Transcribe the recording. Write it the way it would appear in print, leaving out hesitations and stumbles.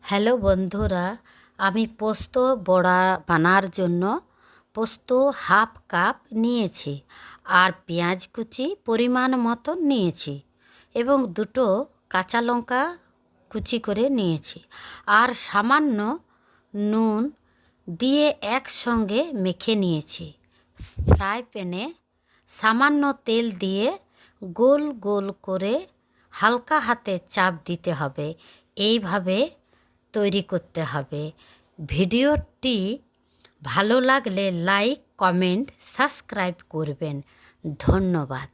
Hello বন্ধুরা, আমি পোস্ত বড়া বানার জন্য পোস্ত হাফ কাপ নিয়েছি আর পেঁয়াজ কুচি পরিমাণ মতো নিয়েছি এবং দুটো কাঁচা লঙ্কা কুচি করে নিয়েছি আর সামান্য নুন দিয়ে একসঙ্গে মেখে নিয়েছি। ফ্রাই প্যানে সামান্য তেল দিয়ে গোল গোল করে হালকা হাতে চাপ দিতে হবে। এইভাবে তৈরি করতে হবে। ভিডিওটি ভালো লাগলে লাইক, কমেন্ট, সাবস্ক্রাইব করবেন। ধন্যবাদ।